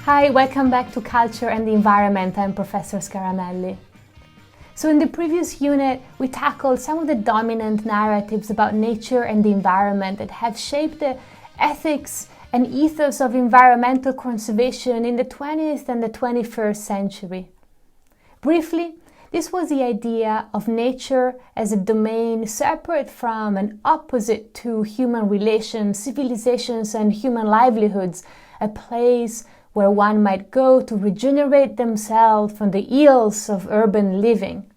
Hi, welcome back to Culture and the Environment. I'm Professor Scaramelli. So in the previous unit, we tackled some of the dominant narratives about nature and the environment that have shaped the ethics and ethos of environmental conservation in the 20th and the 21st century. Briefly, this was the idea of nature as a domain separate from and opposite to human relations, civilizations, and human livelihoods, a place where one might go to regenerate themselves from the ills of urban living.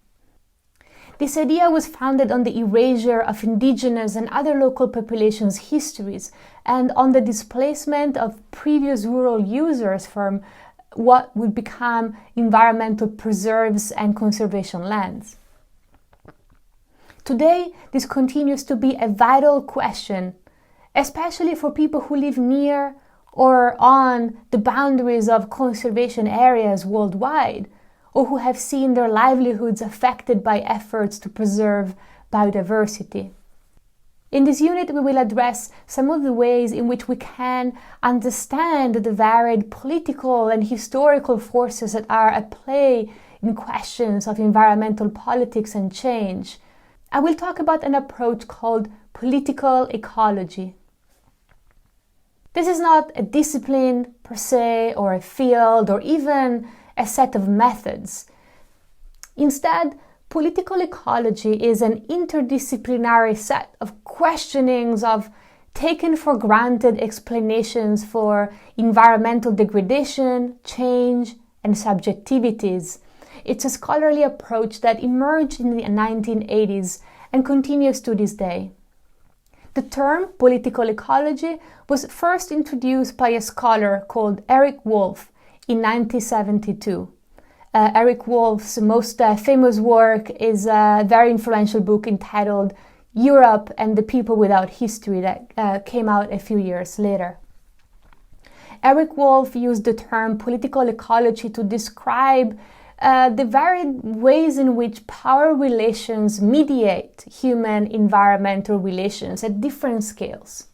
This idea was founded on the erasure of indigenous and other local populations' histories and on the displacement of previous rural users from what would become environmental preserves and conservation lands. Today, this continues to be a vital question, especially for people who live near or on the boundaries of conservation areas worldwide, or who have seen their livelihoods affected by efforts to preserve biodiversity. In this unit, we will address some of the ways in which we can understand the varied political and historical forces that are at play in questions of environmental politics and change. I will talk about an approach called political ecology. This is not a discipline per se, or a field, or even a set of methods. Instead, political ecology is an interdisciplinary set of questionings of taken for granted explanations for environmental degradation, change, and subjectivities. It's a scholarly approach that emerged in the 1980s and continues to this day. The term political ecology was first introduced by a scholar called Eric Wolf in 1972. Eric Wolf's most famous work is a very influential book entitled Europe and the People Without History that came out a few years later. Eric Wolf used the term political ecology to describe the varied ways in which power relations mediate human-environmental relations at different scales.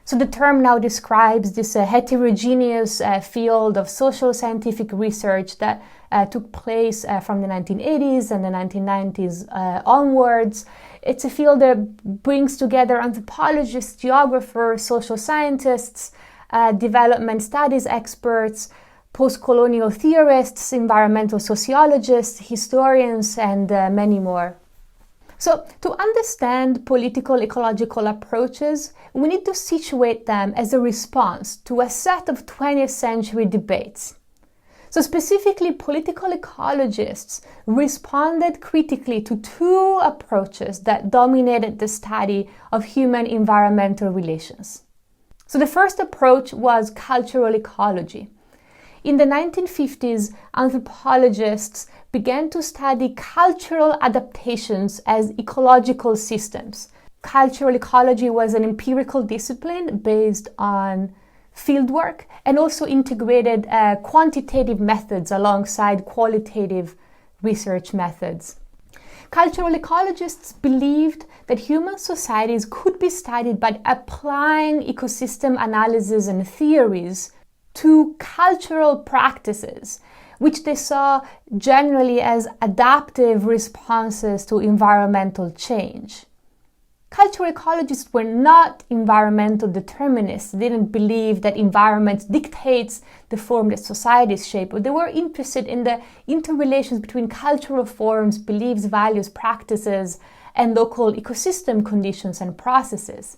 So the term now describes this heterogeneous field of social scientific research that took place from the 1980s and the 1990s onwards. It's a field that brings together anthropologists, geographers, social scientists, development studies experts, post-colonial theorists, environmental sociologists, historians, and many more. So, to understand political ecological approaches, we need to situate them as a response to a set of 20th century debates. So specifically, political ecologists responded critically to two approaches that dominated the study of human-environmental relations. So the first approach was cultural ecology. In the 1950s, anthropologists began to study cultural adaptations as ecological systems. Cultural ecology was an empirical discipline based on fieldwork and also integrated quantitative methods alongside qualitative research methods. Cultural ecologists believed that human societies could be studied by applying ecosystem analysis and theories to cultural practices, which they saw generally as adaptive responses to environmental change. Cultural ecologists were not environmental determinists. They didn't believe that environment dictates the form that societies shape, but they were interested in the interrelations between cultural forms, beliefs, values, practices, and local ecosystem conditions and processes.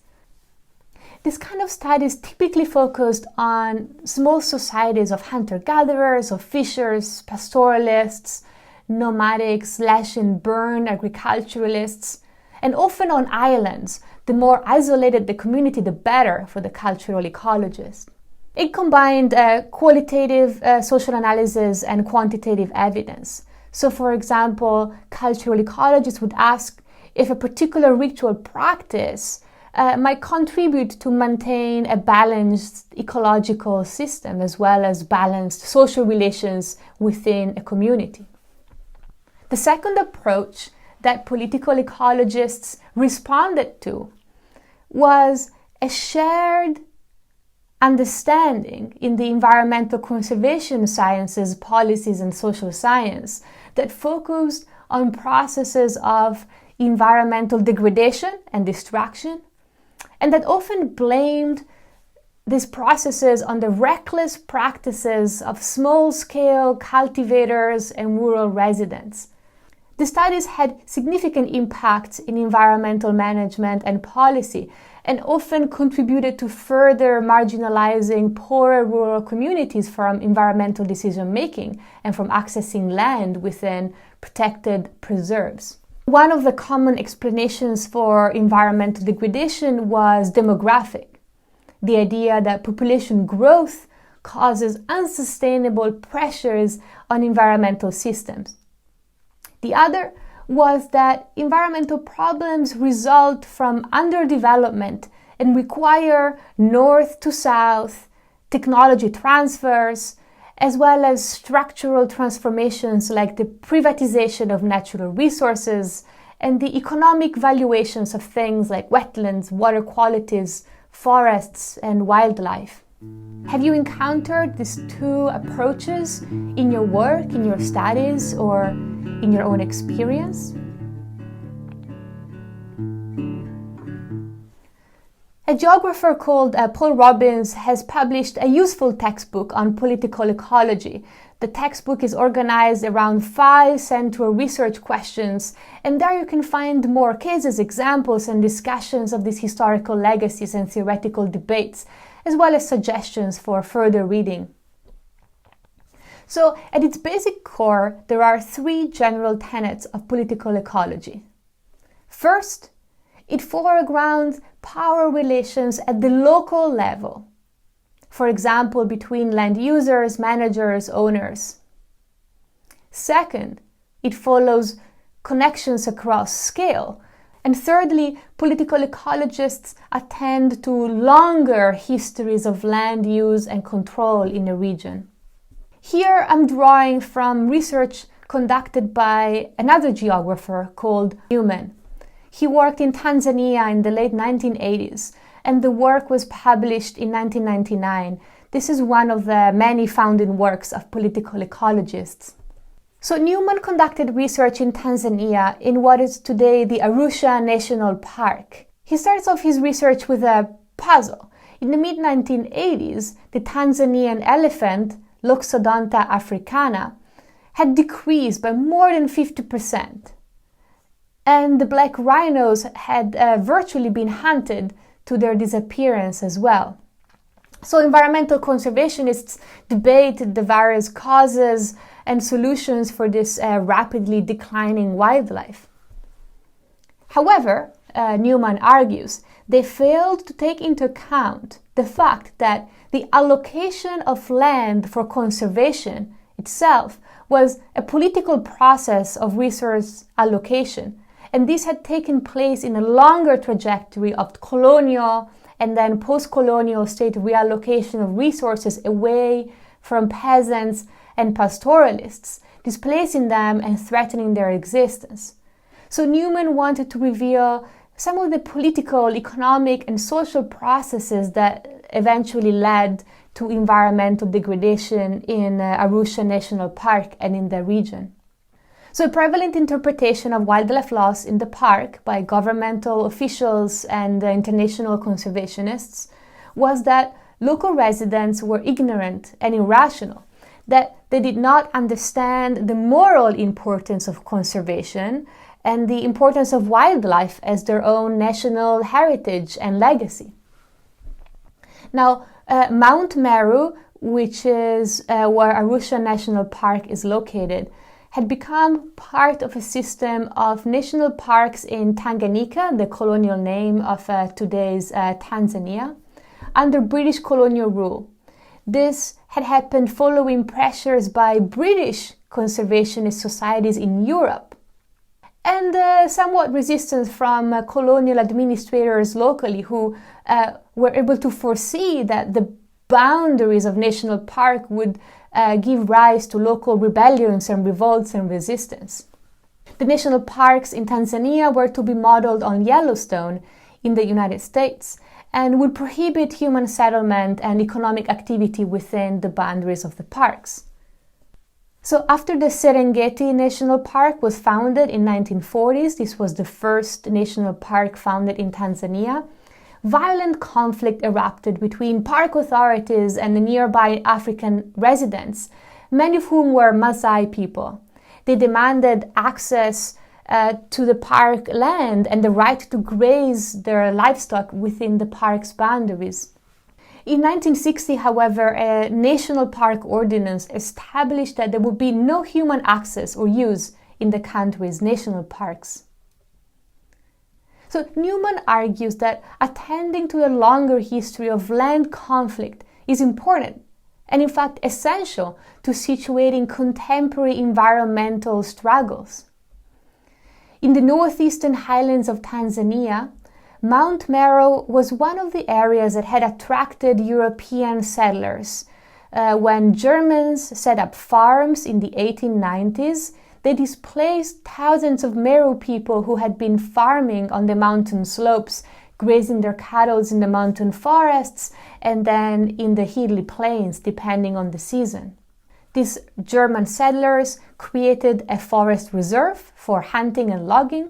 This kind of studies typically focused on small societies of hunter-gatherers, of fishers, pastoralists, nomadic slash-and-burn agriculturalists, and often on islands. The more isolated the community, the better for the cultural ecologist. It combined qualitative social analysis and quantitative evidence. So, for example, cultural ecologists would ask if a particular ritual practice might contribute to maintain a balanced ecological system as well as balanced social relations within a community. The second approach that political ecologists responded to was a shared understanding in the environmental conservation sciences, policies, and social science that focused on processes of environmental degradation and destruction, and that often blamed these processes on the reckless practices of small-scale cultivators and rural residents. The studies had significant impact in environmental management and policy, and often contributed to further marginalizing poorer rural communities from environmental decision-making and from accessing land within protected preserves. One of the common explanations for environmental degradation was demographic. The idea that population growth causes unsustainable pressures on environmental systems. The other was that environmental problems result from underdevelopment and require north to south technology transfers, as well as structural transformations like the privatization of natural resources and the economic valuations of things like wetlands, water qualities, forests, and wildlife. Have you encountered these two approaches in your work, in your studies, or in your own experience? A geographer called Paul Robbins has published a useful textbook on political ecology. The textbook is organized around 5 central research questions, and there you can find more cases, examples, and discussions of these historical legacies and theoretical debates, as well as suggestions for further reading. So, at its basic core, there are 3 general tenets of political ecology. First, it foregrounds power relations at the local level. For example, between land users, managers, owners. Second, it follows connections across scale. And thirdly, political ecologists attend to longer histories of land use and control in a region. Here I'm drawing from research conducted by another geographer called Newman. He worked in Tanzania in the late 1980s, and the work was published in 1999. This is one of the many founding works of political ecologists. So Newman conducted research in Tanzania in what is today the Arusha National Park. He starts off his research with a puzzle. In the mid-1980s, the Tanzanian elephant, Loxodonta africana, had decreased by more than 50%. And the black rhinos had virtually been hunted to their disappearance as well. So environmental conservationists debated the various causes and solutions for this rapidly declining wildlife. However, Newman argues, they failed to take into account the fact that the allocation of land for conservation itself was a political process of resource allocation. And this had taken place in a longer trajectory of colonial and then post-colonial state reallocation of resources away from peasants and pastoralists, displacing them and threatening their existence. So Newman wanted to reveal some of the political, economic, and social processes that eventually led to environmental degradation in Arusha National Park and in the region. So a prevalent interpretation of wildlife loss in the park by governmental officials and international conservationists was that local residents were ignorant and irrational, that they did not understand the moral importance of conservation and the importance of wildlife as their own national heritage and legacy. Now, Mount Meru, which is where Arusha National Park is located, had become part of a system of national parks in Tanganyika, the colonial name of today's Tanzania, under British colonial rule. This had happened following pressures by British conservationist societies in Europe, and somewhat resistance from colonial administrators locally who were able to foresee that the boundaries of national park would give rise to local rebellions and revolts and resistance. The national parks in Tanzania were to be modeled on Yellowstone in the United States, and would prohibit human settlement and economic activity within the boundaries of the parks. So after the Serengeti National Park was founded in 1940s, this was the first national park founded in Tanzania, violent conflict erupted between park authorities and the nearby African residents, many of whom were Maasai people. They demanded access to the park land and the right to graze their livestock within the park's boundaries. In 1960, however, a national park ordinance established that there would be no human access or use in the country's national parks. So Newman argues that attending to the longer history of land conflict is important and in fact essential to situating contemporary environmental struggles. In the northeastern highlands of Tanzania, Mount Meru was one of the areas that had attracted European settlers. When Germans set up farms in the 1890s, they displaced thousands of Meru people who had been farming on the mountain slopes, grazing their cattle in the mountain forests and then in the hilly plains, depending on the season. These German settlers created a forest reserve for hunting and logging,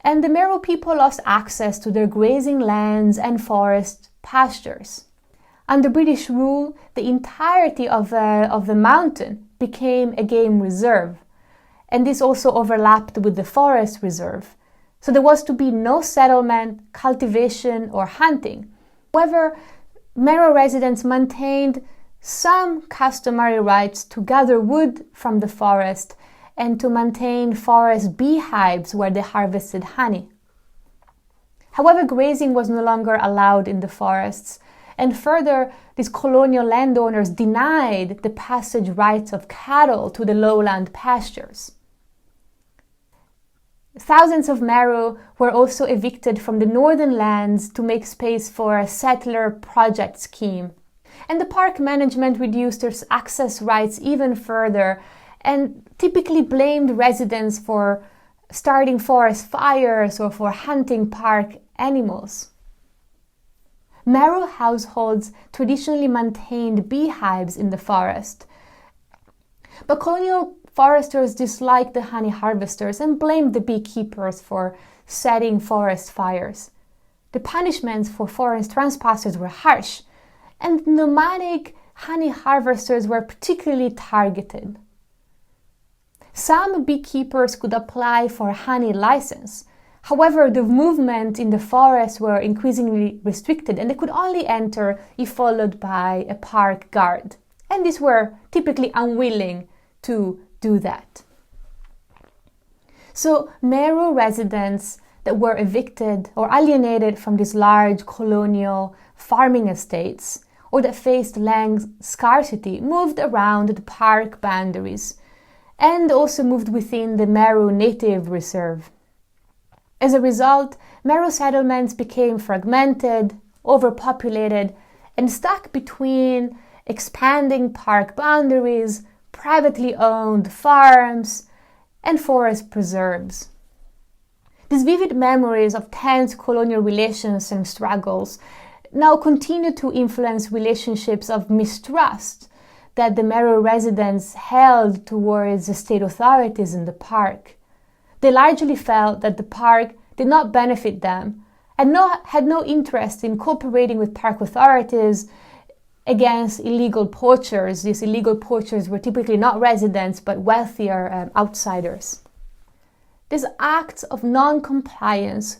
and the Meru people lost access to their grazing lands and forest pastures. Under British rule, the entirety of the mountain became a game reserve, and this also overlapped with the forest reserve. So there was to be no settlement, cultivation, or hunting. However, Meru residents maintained some customary rights to gather wood from the forest and to maintain forest beehives where they harvested honey. However, grazing was no longer allowed in the forests, and further, these colonial landowners denied the passage rights of cattle to the lowland pastures. Thousands of Meru were also evicted from the northern lands to make space for a settler project scheme. And the park management reduced their access rights even further and typically blamed residents for starting forest fires or for hunting park animals. Meru households traditionally maintained beehives in the forest, but colonial foresters disliked the honey harvesters and blamed the beekeepers for setting forest fires. The punishments for forest trespassers were harsh, and nomadic honey harvesters were particularly targeted. Some beekeepers could apply for a honey license. However, the movement in the forest were increasingly restricted, and they could only enter if followed by a park guard. And these were typically unwilling to do that. So Meru residents that were evicted or alienated from these large colonial farming estates or that faced land scarcity moved around the park boundaries and also moved within the Meru Native Reserve. As a result, Meru settlements became fragmented, overpopulated, and stuck between expanding park boundaries, privately owned farms, and forest preserves. These vivid memories of tense colonial relations and struggles now continue to influence relationships of mistrust that the Meru residents held towards the state authorities in the park. They largely felt that the park did not benefit them and had no interest in cooperating with park authorities against illegal poachers. These illegal poachers were typically not residents but wealthier outsiders. These acts of non-compliance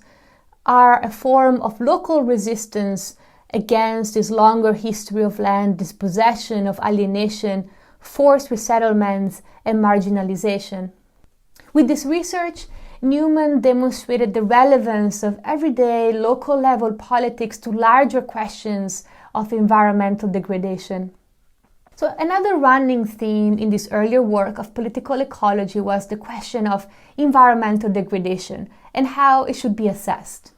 are a form of local resistance against this longer history of land dispossession, of alienation, forced resettlements, and marginalization. With this research, Newman demonstrated the relevance of everyday local-level politics to larger questions of environmental degradation. So another running theme in this earlier work of political ecology was the question of environmental degradation and how it should be assessed.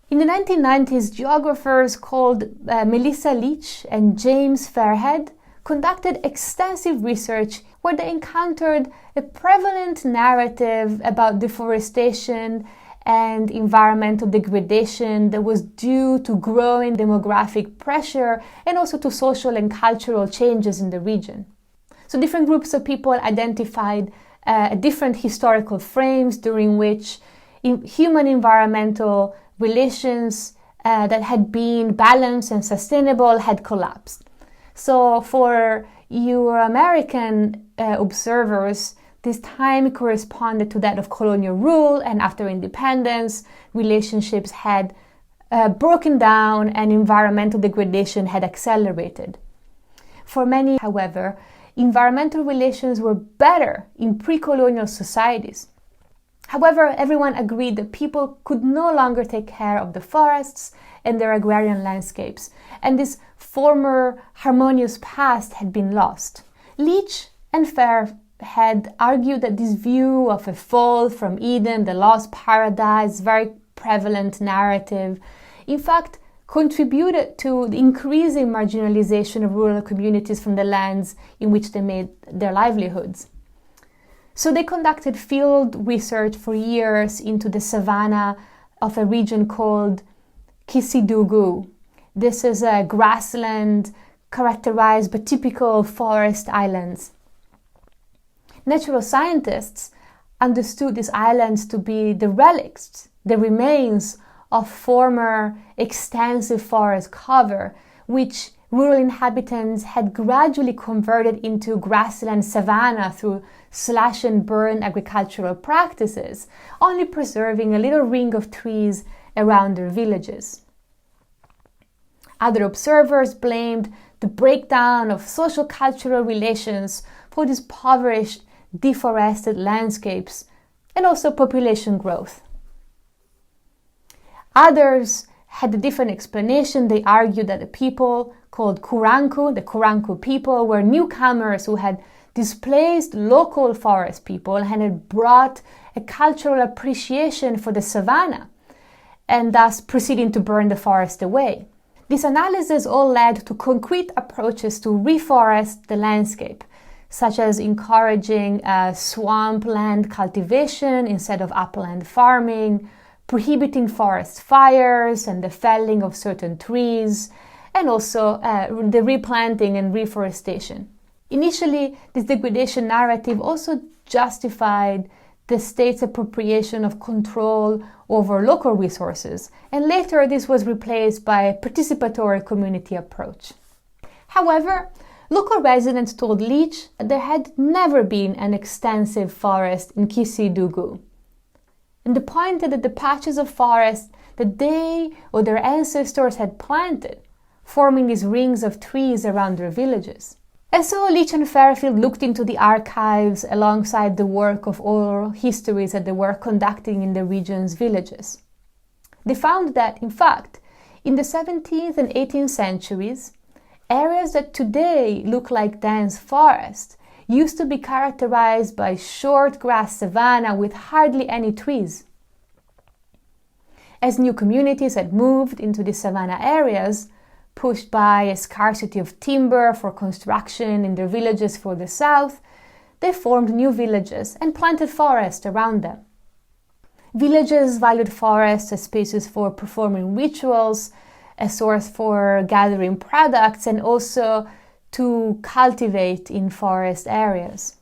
In the 1990s, geographers called Melissa Leach and James Fairhead conducted extensive research where they encountered a prevalent narrative about deforestation and environmental degradation that was due to growing demographic pressure and also to social and cultural changes in the region. So different groups of people identified different historical frames during which human environmental relations that had been balanced and sustainable had collapsed. So for Euro-American observers, this time corresponded to that of colonial rule, and after independence, relationships had broken down and environmental degradation had accelerated. For many, however, environmental relations were better in pre-colonial societies. However, everyone agreed that people could no longer take care of the forests and their agrarian landscapes, and this former harmonious past had been lost. Leach and Fair had argued that this view of a fall from Eden, the lost paradise, very prevalent narrative, in fact, contributed to the increasing marginalization of rural communities from the lands in which they made their livelihoods. So they conducted field research for years into the savanna of a region called Kisidugu. This is a grassland characterized by typical forest islands. Natural scientists understood these islands to be the relics, the remains of former extensive forest cover, which rural inhabitants had gradually converted into grassland savanna through slash and burn agricultural practices, only preserving a little ring of trees around their villages. Other observers blamed the breakdown of social-cultural relations for these impoverished, deforested landscapes and also population growth. Others had a different explanation. They argued that the people called Kuranku, the Kuranku people, were newcomers who had displaced local forest people and had brought a cultural appreciation for the savanna and thus proceeding to burn the forest away. This analysis all led to concrete approaches to reforest the landscape, such as encouraging swampland cultivation instead of upland farming, prohibiting forest fires and the felling of certain trees, and also the replanting and reforestation. Initially, this degradation narrative also justified the state's appropriation of control over local resources, and later this was replaced by a participatory community approach. However, local residents told Leach that there had never been an extensive forest in Kisidugu, and they pointed at the patches of forest that they or their ancestors had planted, forming these rings of trees around their villages. And so Leach and Fairfield looked into the archives alongside the work of oral histories that they were conducting in the region's villages. They found that, in fact, in the 17th and 18th centuries, areas that today look like dense forest used to be characterized by short grass savanna with hardly any trees. As new communities had moved into the savanna areas, pushed by a scarcity of timber for construction in their villages for the south, they formed new villages and planted forest around them. Villages valued forests as spaces for performing rituals, a source for gathering products, and also to cultivate in forest areas.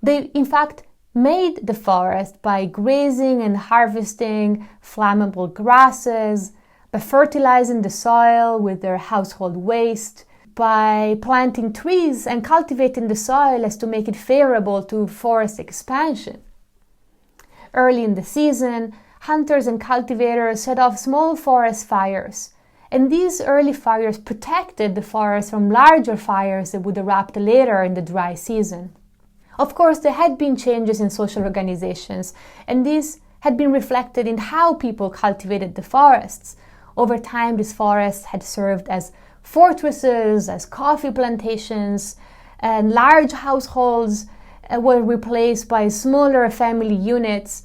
They, in fact, made the forest by grazing and harvesting flammable grasses, by fertilizing the soil with their household waste, by planting trees and cultivating the soil as to make it favorable to forest expansion. Early in the season, hunters and cultivators set off small forest fires, and these early fires protected the forest from larger fires that would erupt later in the dry season. Of course, there had been changes in social organizations, and these had been reflected in how people cultivated the forests. Over time, these forests had served as fortresses, as coffee plantations, and large households were replaced by smaller family units.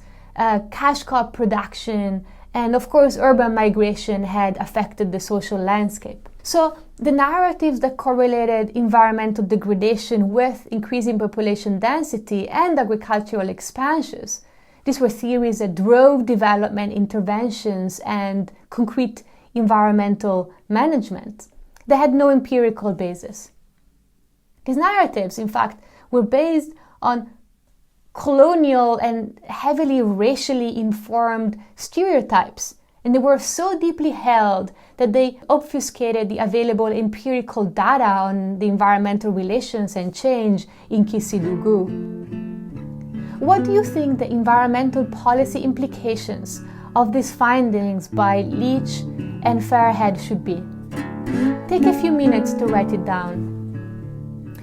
Cash crop production, and of course urban migration had affected the social landscape. So the narratives that correlated environmental degradation with increasing population density and agricultural expansions These were theories that drove development interventions and concrete environmental management. They had no empirical basis. These narratives, in fact, were based on colonial and heavily racially informed stereotypes, and they were so deeply held that they obfuscated the available empirical data on the environmental relations and change in Kisidugu. What do you think the environmental policy implications of these findings by Leach and Fairhead should be? Take a few minutes to write it down.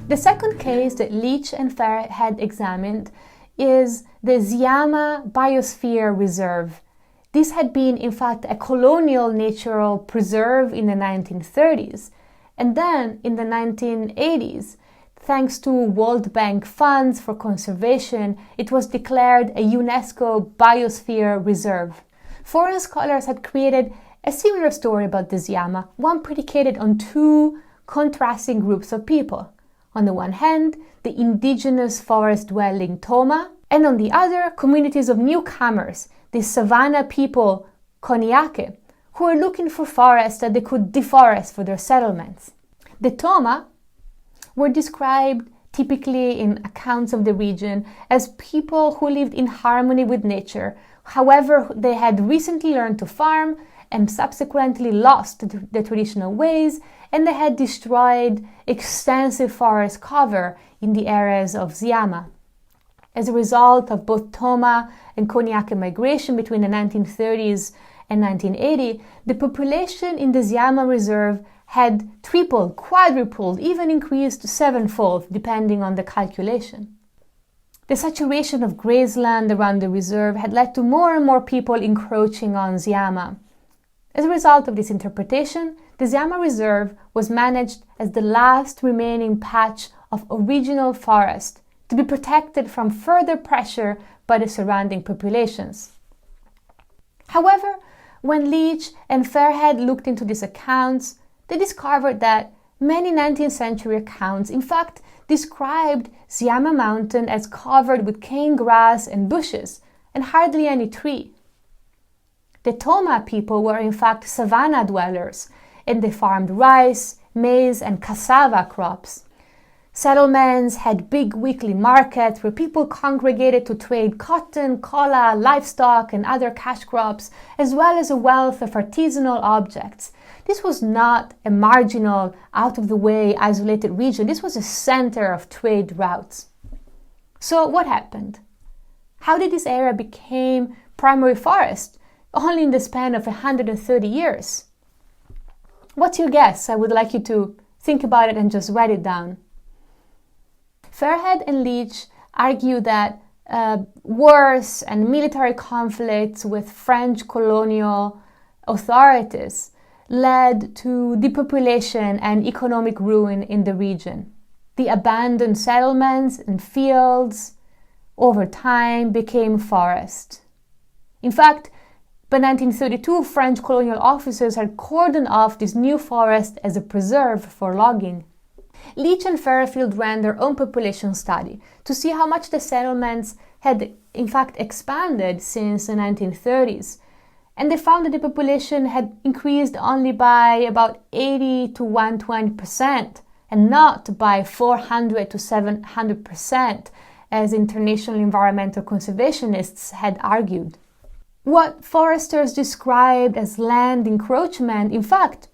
The second case that Leach and Fairhead examined is the Ziyama Biosphere Reserve. This had been, in fact, a colonial natural preserve in the 1930s. And then, in the 1980s, thanks to World Bank funds for conservation, it was declared a UNESCO Biosphere Reserve. Foreign scholars had created a similar story about the Ziyama, one predicated on two contrasting groups of people. On the one hand, the indigenous forest-dwelling Toma, and on the other, communities of newcomers, the savanna people, Koniake, who were looking for forests that they could deforest for their settlements. The Toma were described typically in accounts of the region as people who lived in harmony with nature. However, they had recently learned to farm and subsequently lost the traditional ways, and they had destroyed extensive forest cover in the areas of Ziyama. As a result of both Toma and Koniake migration between the 1930s and 1980, the population in the Ziyama Reserve had tripled, quadrupled, even increased sevenfold, depending on the calculation. The saturation of grazeland around the reserve had led to more and more people encroaching on Ziyama. As a result of this interpretation, the Ziyama Reserve was managed as the last remaining patch of original forest to be protected from further pressure by the surrounding populations. However, when Leach and Fairhead looked into these accounts, they discovered that many 19th century accounts, in fact, described Ziyama Mountain as covered with cane grass and bushes, and hardly any tree. The Toma people were in fact savanna dwellers, and they farmed rice, maize, and cassava crops. Settlements had big weekly markets where people congregated to trade cotton, cola, livestock, and other cash crops, as well as a wealth of artisanal objects. This was not a marginal, out-of-the-way, isolated region. This was a center of trade routes. So what happened? How did this area become primary forest only in the span of 130 years? What's your guess? I would like you to think about it and just write it down. Fairhead and Leach argue that wars and military conflicts with French colonial authorities led to depopulation and economic ruin in the region. The abandoned settlements and fields over time became forest. In fact, by 1932, French colonial officers had cordoned off this new forest as a preserve for logging. Leach and Fairfield ran their own population study to see how much the settlements had in fact expanded since the 1930s. And they found that the population had increased only by about 80 to 120%, and not by 400 to 700%, as international environmental conservationists had argued. What foresters described as land encroachment, in fact,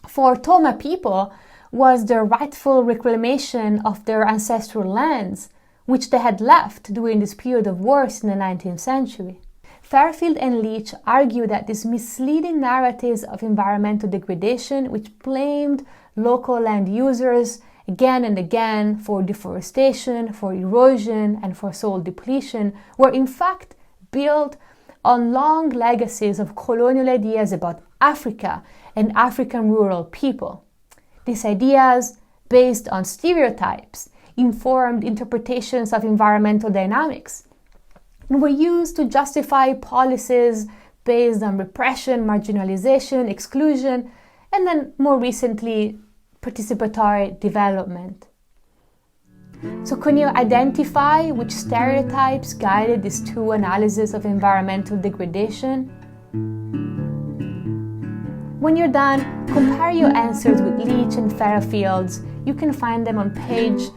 for Toma people, was the rightful reclamation of their ancestral lands, which they had left during this period of wars in the 19th century. Fairfield and Leach argue that these misleading narratives of environmental degradation, which blamed local land users again and again for deforestation, for erosion, and for soil depletion, were in fact built on long legacies of colonial ideas about Africa and African rural people. These ideas, based on stereotypes, informed interpretations of environmental dynamics, and were used to justify policies based on repression, marginalization, exclusion, and then more recently, participatory development. So can you identify which stereotypes guided these two analyses of environmental degradation? When you're done, compare your answers with Leach and Fairfield's. You can find them on page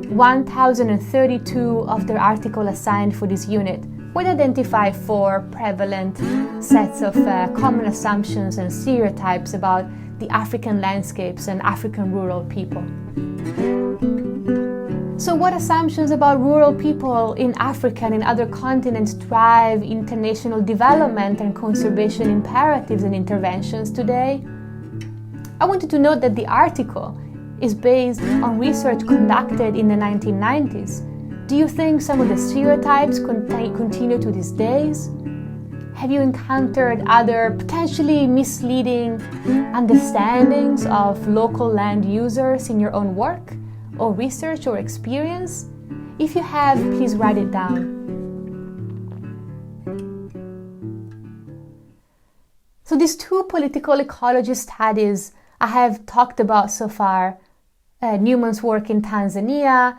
1032 of their article assigned for this unit, where they identify 4 prevalent sets of common assumptions and stereotypes about the African landscapes and African rural people. So what assumptions about rural people in Africa and in other continents drive international development and conservation imperatives and interventions today? I wanted to note that the article is based on research conducted in the 1990s. Do you think some of the stereotypes continue to these days? Have you encountered other potentially misleading understandings of local land users in your own work, or research, or experience? If you have, please write it down. So these 2 political ecology studies I have talked about so far, Newman's work in Tanzania,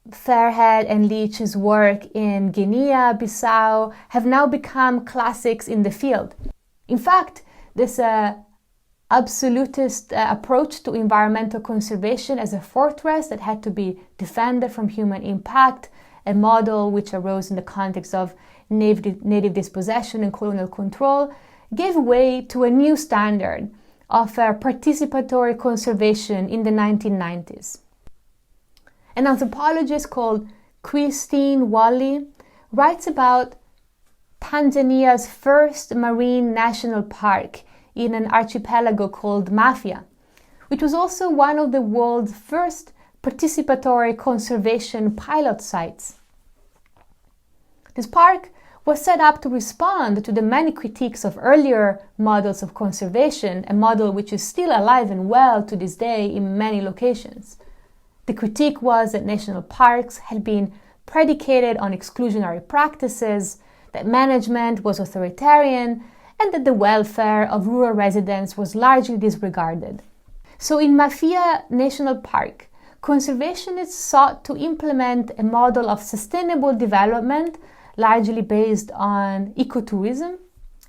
Fairhead and Leach's work in Guinea-Bissau, have now become classics in the field. In fact, this absolutist approach to environmental conservation as a fortress that had to be defended from human impact, a model which arose in the context of native dispossession and colonial control, gave way to a new standard of participatory conservation in the 1990s. An anthropologist called Christine Wally writes about Tanzania's first marine national park in an archipelago called Mafia, which was also one of the world's first participatory conservation pilot sites. This park was set up to respond to the many critiques of earlier models of conservation, a model which is still alive and well to this day in many locations. The critique was that national parks had been predicated on exclusionary practices, that management was authoritarian, and that the welfare of rural residents was largely disregarded. So in Mafia National Park, conservationists sought to implement a model of sustainable development largely based on ecotourism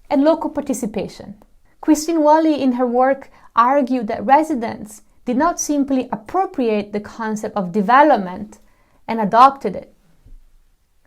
and local participation. Christine Wally in her work argued that residents did not simply appropriate the concept of development and adopted it.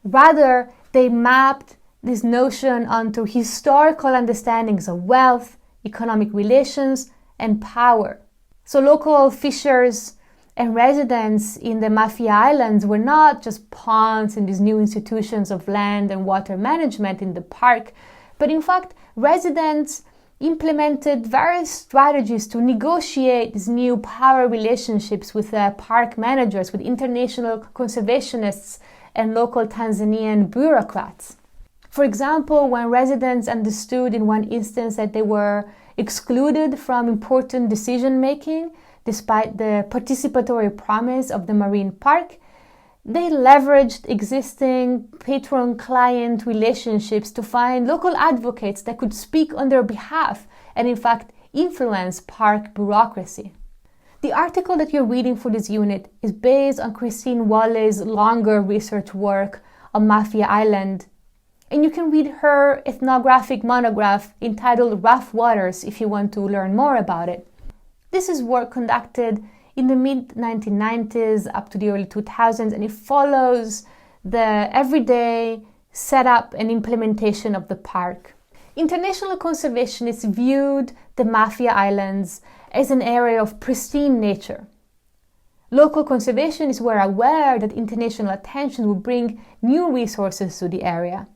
Rather, they mapped this notion onto historical understandings of wealth, economic relations, and power. So local fishers and residents in the Mafia Islands were not just pawns in these new institutions of land and water management in the park, but in fact, residents implemented various strategies to negotiate these new power relationships with park managers, with international conservationists and local Tanzanian bureaucrats. For example, when residents understood in one instance that they were excluded from important decision-making, despite the participatory promise of the marine park, they leveraged existing patron-client relationships to find local advocates that could speak on their behalf and in fact influence park bureaucracy. The article that you're reading for this unit is based on Christine Wally's longer research work on Mafia Island, and you can read her ethnographic monograph entitled Rough Waters if you want to learn more about it. This is work conducted in the mid-1990s up to the early 2000s, and it follows the everyday setup and implementation of the park. International conservationists viewed the Mafia Islands as an area of pristine nature. Local conservationists were aware that international attention would bring new resources to the area,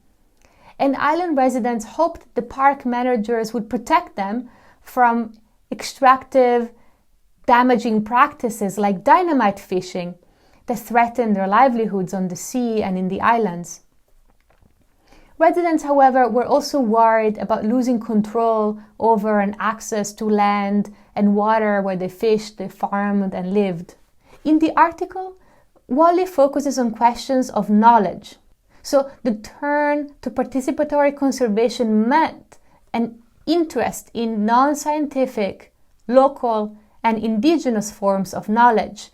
and island residents hoped the park managers would protect them from extractive, damaging practices like dynamite fishing that threatened their livelihoods on the sea and in the islands. Residents, however, were also worried about losing control over and access to land and water where they fished, they farmed, and lived. In the article, Wally focuses on questions of knowledge. So the turn to participatory conservation meant an interest in non-scientific, local, and indigenous forms of knowledge,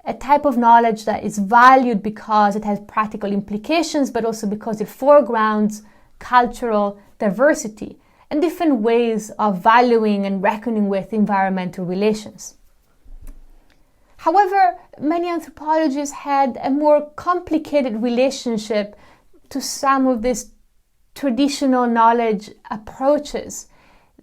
a type of knowledge that is valued because it has practical implications, but also because it foregrounds cultural diversity and different ways of valuing and reckoning with environmental relations. However, many anthropologists had a more complicated relationship to some of these traditional knowledge approaches.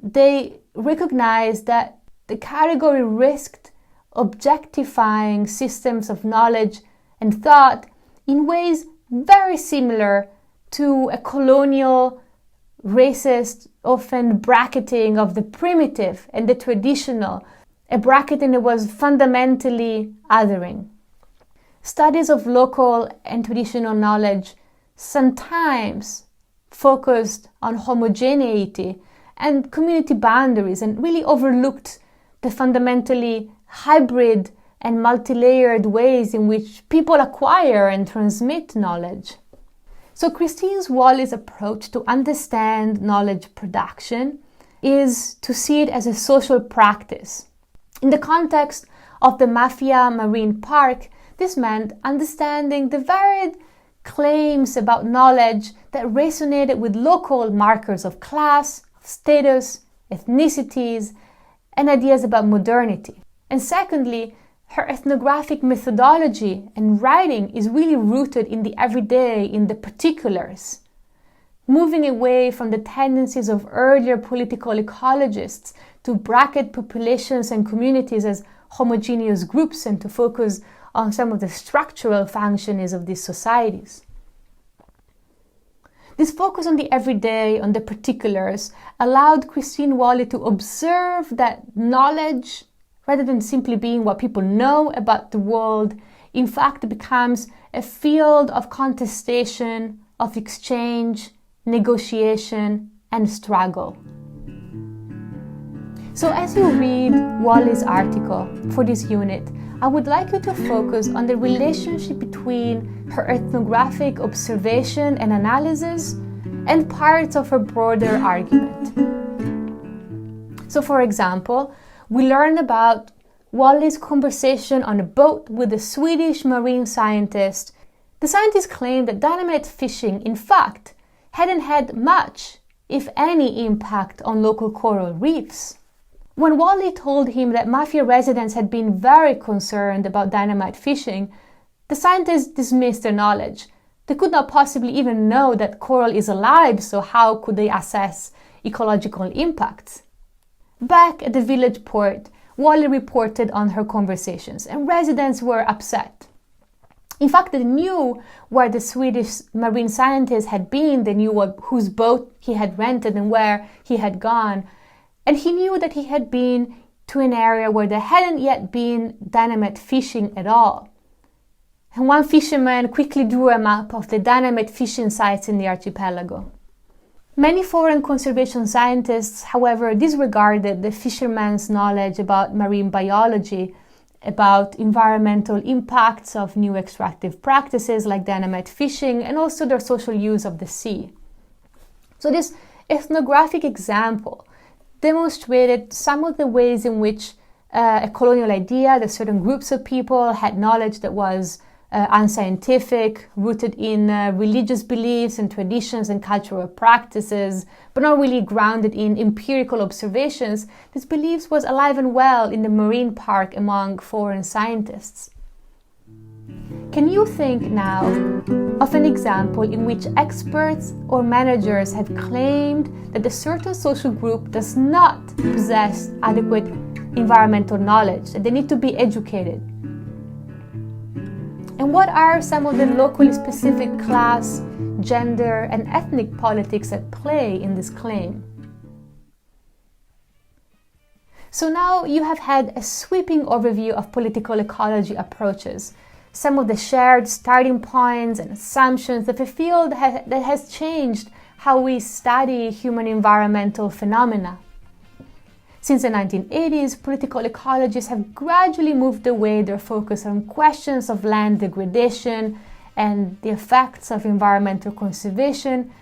They recognized that the category risked objectifying systems of knowledge and thought in ways very similar to a colonial, racist, often bracketing of the primitive and the traditional, a bracketing that was fundamentally othering. Studies of local and traditional knowledge sometimes focused on homogeneity and community boundaries and really overlooked the fundamentally hybrid and multi-layered ways in which people acquire and transmit knowledge. So Christine Wally's approach to understand knowledge production is to see it as a social practice. In the context of the Mafia Marine Park, this meant understanding the varied claims about knowledge that resonated with local markers of class, status, ethnicities, and ideas about modernity. And secondly, her ethnographic methodology and writing is really rooted in the everyday, in the particulars, moving away from the tendencies of earlier political ecologists to bracket populations and communities as homogeneous groups and to focus on some of the structural functions of these societies. This focus on the everyday, on the particulars, allowed Christine Wally to observe that knowledge, rather than simply being what people know about the world, in fact becomes a field of contestation, of exchange, negotiation, and struggle. So as you read Wally's article for this unit, I would like you to focus on the relationship between her ethnographic observation and analysis and parts of her broader argument. So for example, we learn about Wally's conversation on a boat with a Swedish marine scientist. The scientist claimed that dynamite fishing, in fact, hadn't had much, if any, impact on local coral reefs. When Wally told him that Mafia residents had been very concerned about dynamite fishing, the scientists dismissed their knowledge. They could not possibly even know that coral is alive, so how could they assess ecological impacts? Back at the village port, Wally reported on her conversations, and residents were upset. In fact, they knew where the Swedish marine scientist had been, they knew whose boat he had rented and where he had gone, and he knew that he had been to an area where there hadn't yet been dynamite fishing at all. And one fisherman quickly drew a map of the dynamite fishing sites in the archipelago. Many foreign conservation scientists, however, disregarded the fishermen's knowledge about marine biology, about environmental impacts of new extractive practices like dynamite fishing, and also their social use of the sea. So this ethnographic example demonstrated some of the ways in which a colonial idea that certain groups of people had knowledge that was unscientific, rooted in religious beliefs and traditions and cultural practices, but not really grounded in empirical observations. This belief was alive and well in the marine park among foreign scientists. Can you think now of an example in which experts or managers have claimed that a certain social group does not possess adequate environmental knowledge, that they need to be educated? And what are some of the locally specific class, gender, and ethnic politics at play in this claim? So now you have had a sweeping overview of political ecology approaches, some of the shared starting points and assumptions of a field that has changed how we study human environmental phenomena. Since the 1980s, political ecologists have gradually moved away their focus on questions of land degradation and the effects of environmental conservation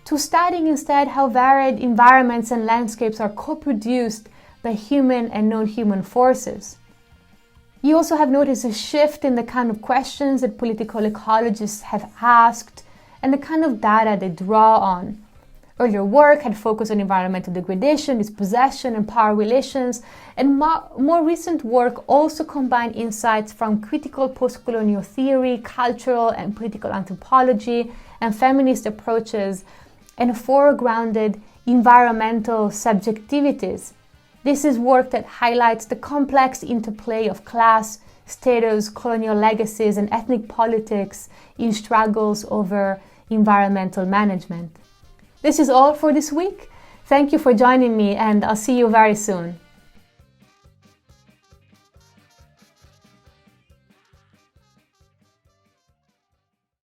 to studying instead how varied environments and landscapes are co-produced by human and non-human forces. You also have noticed a shift in the kind of questions that political ecologists have asked and the kind of data they draw on. Earlier work had focused on environmental degradation, dispossession, and power relations, and more recent work also combined insights from critical post-colonial theory, cultural and political anthropology, and feminist approaches, and foregrounded environmental subjectivities. This is work that highlights the complex interplay of class, status, colonial legacies, and ethnic politics in struggles over environmental management. This is all for this week. Thank you for joining me, and I'll see you very soon.